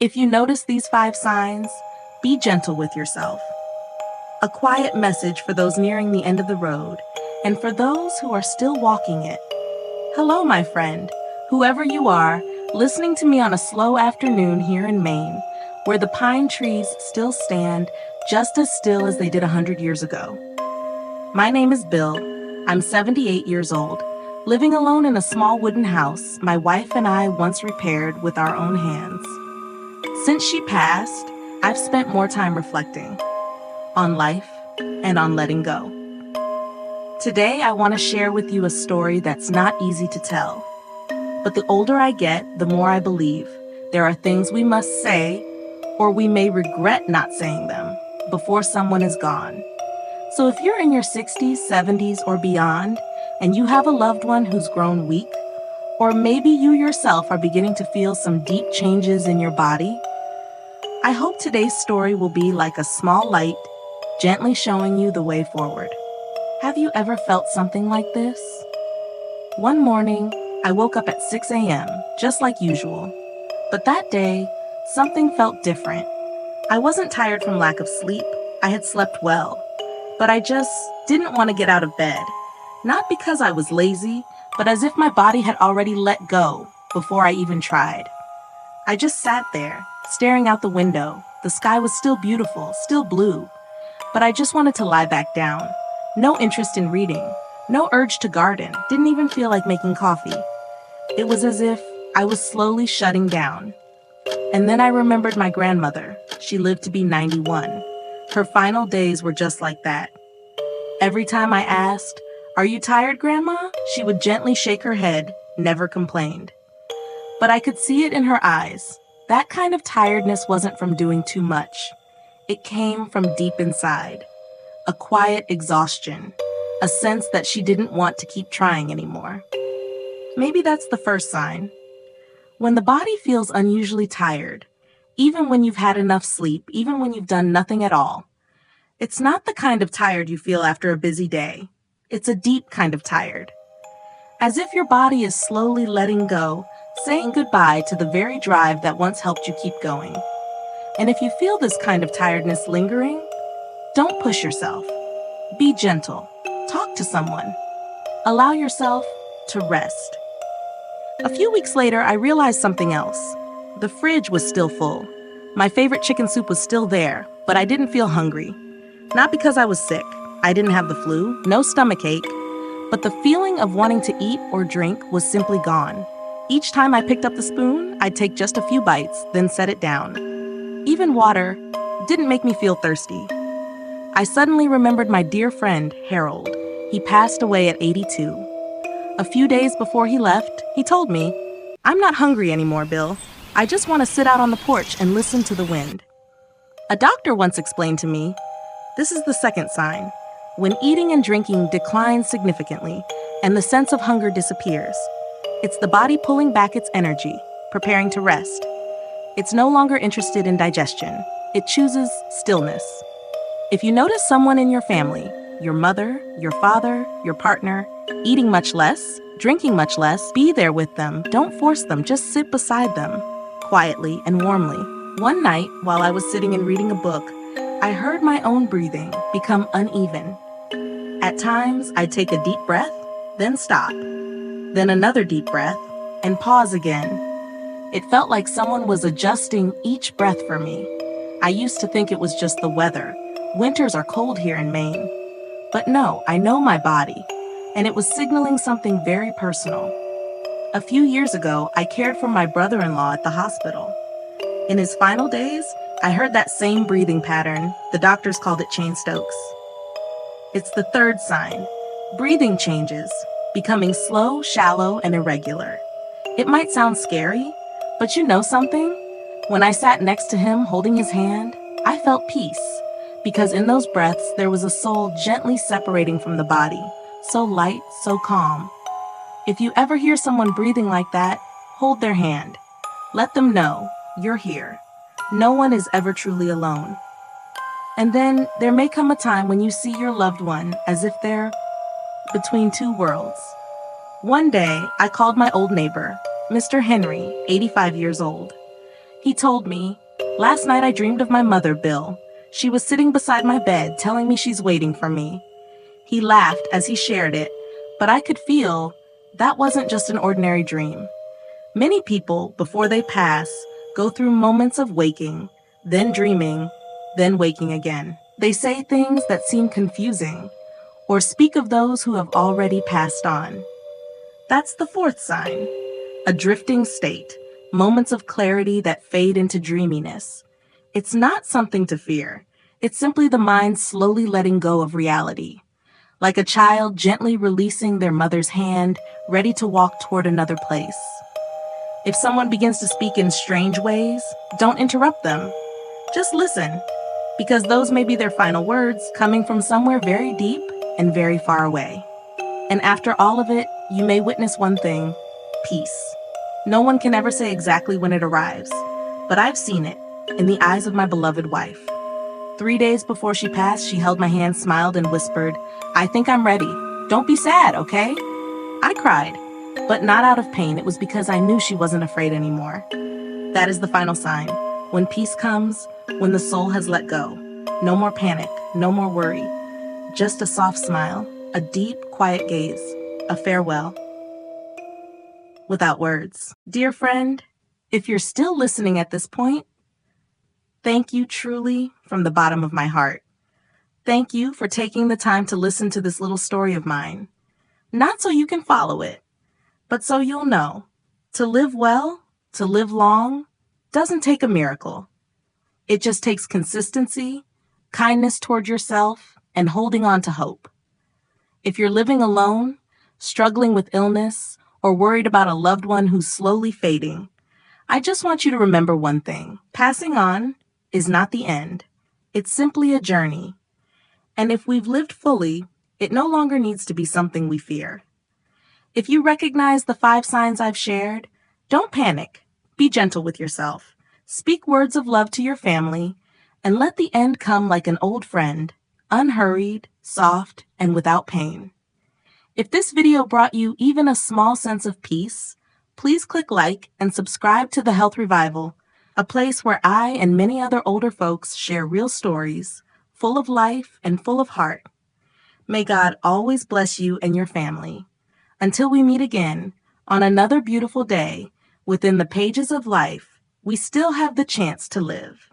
If you notice these 5 signs, be gentle with yourself. A quiet message for those nearing the end of the road, and for those who are still walking it. Hello, my friend, whoever you are, listening to me on a slow afternoon here in Maine, where the pine trees still stand just as still as they did 100 years ago. My name is Bill. I'm 78 years old, living alone in a small wooden house my wife and I once repaired with our own hands. Since she passed, I've spent more time reflecting on life and on letting go. Today, I want to share with you a story that's not easy to tell. But the older I get, the more I believe there are things we must say, or we may regret not saying them before someone is gone. So if you're in your 60s, 70s, or beyond, and you have a loved one who's grown weak, or maybe you yourself are beginning to feel some deep changes in your body, I hope today's story will be like a small light, gently showing you the way forward. Have you ever felt something like this? One morning, I woke up at 6 a.m., just like usual. But that day, something felt different. I wasn't tired from lack of sleep. I had slept well. But I just didn't want to get out of bed. Not because I was lazy, but as if my body had already let go before I even tried. I just sat there, staring out the window. The sky was still beautiful, still blue. But I just wanted to lie back down. No interest in reading, no urge to garden, didn't even feel like making coffee. It was as if I was slowly shutting down. And then I remembered my grandmother. She lived to be 91. Her final days were just like that. Every time I asked, "Are you tired, Grandma?" she would gently shake her head, never complained. But I could see it in her eyes. That kind of tiredness wasn't from doing too much. It came from deep inside. A quiet exhaustion. A sense that she didn't want to keep trying anymore. Maybe that's the first sign. When the body feels unusually tired, even when you've had enough sleep, even when you've done nothing at all, it's not the kind of tired you feel after a busy day. It's a deep kind of tired. As if your body is slowly letting go, saying goodbye to the very drive that once helped you keep going. And if you feel this kind of tiredness lingering, don't push yourself. Be gentle. Talk to someone. Allow yourself to rest. A few weeks later, I realized something else. The fridge was still full. My favorite chicken soup was still there, but I didn't feel hungry. Not because I was sick. I didn't have the flu, no stomachache, but the feeling of wanting to eat or drink was simply gone. Each time I picked up the spoon, I'd take just a few bites, then set it down. Even water didn't make me feel thirsty. I suddenly remembered my dear friend, Harold. He passed away at 82. A few days before he left, he told me, "I'm not hungry anymore, Bill. I just want to sit out on the porch and listen to the wind." A doctor once explained to me, this is the second sign. When eating and drinking declines significantly and the sense of hunger disappears, it's the body pulling back its energy, preparing to rest. It's no longer interested in digestion. It chooses stillness. If you notice someone in your family, your mother, your father, your partner, eating much less, drinking much less, be there with them. Don't force them, just sit beside them, quietly and warmly. One night, while I was sitting and reading a book, I heard my own breathing become uneven. At times, I'd take a deep breath, then stop, then another deep breath, and pause again. It felt like someone was adjusting each breath for me. I used to think it was just the weather. Winters are cold here in Maine. But no, I know my body, and it was signaling something very personal. A few years ago, I cared for my brother-in-law at the hospital. In his final days, I heard that same breathing pattern. The doctors called it chain stokes. It's the third sign. Breathing changes, becoming slow, shallow, and irregular. It might sound scary, but you know something? When I sat next to him holding his hand, I felt peace. Because in those breaths, there was a soul gently separating from the body, so light, so calm. If you ever hear someone breathing like that, hold their hand. Let them know you're here. No one is ever truly alone. And then there may come a time when you see your loved one as if they're between two worlds. One day, I called my old neighbor, Mr. Henry, 85 years old. He told me, "Last night I dreamed of my mother, Bill. She was sitting beside my bed telling me she's waiting for me." He laughed as he shared it, but I could feel that wasn't just an ordinary dream. Many people, before they pass, go through moments of waking, then dreaming, then waking again. They say things that seem confusing, or speak of those who have already passed on. That's the fourth sign, a drifting state, moments of clarity that fade into dreaminess. It's not something to fear. It's simply the mind slowly letting go of reality, like a child gently releasing their mother's hand, ready to walk toward another place. If someone begins to speak in strange ways, don't interrupt them. Just listen, because those may be their final words coming from somewhere very deep and very far away. And after all of it, you may witness one thing: peace. No one can ever say exactly when it arrives, but I've seen it in the eyes of my beloved wife. 3 days before she passed, she held my hand, smiled, and whispered, "I think I'm ready. Don't be sad, okay?" I cried, but not out of pain. It was because I knew she wasn't afraid anymore. That is the final sign. When peace comes, when the soul has let go. No more panic, no more worry. Just a soft smile, a deep, quiet gaze, a farewell. Without words. Dear friend, if you're still listening at this point, thank you truly from the bottom of my heart. Thank you for taking the time to listen to this little story of mine. Not so you can follow it, but so you'll know. To live well, to live long, doesn't take a miracle. It just takes consistency, kindness toward yourself, and holding on to hope. If you're living alone, struggling with illness, or worried about a loved one who's slowly fading, I just want you to remember one thing. Passing on is not the end. It's simply a journey. And if we've lived fully, it no longer needs to be something we fear. If you recognize the 5 signs I've shared, don't panic. Be gentle with yourself. Speak words of love to your family, and let the end come like an old friend, unhurried, soft, and without pain. If this video brought you even a small sense of peace, please click like and subscribe to The Health Revival, a place where I and many other older folks share real stories, full of life and full of heart. May God always bless you and your family. Until we meet again on another beautiful day within the pages of life, we still have the chance to live.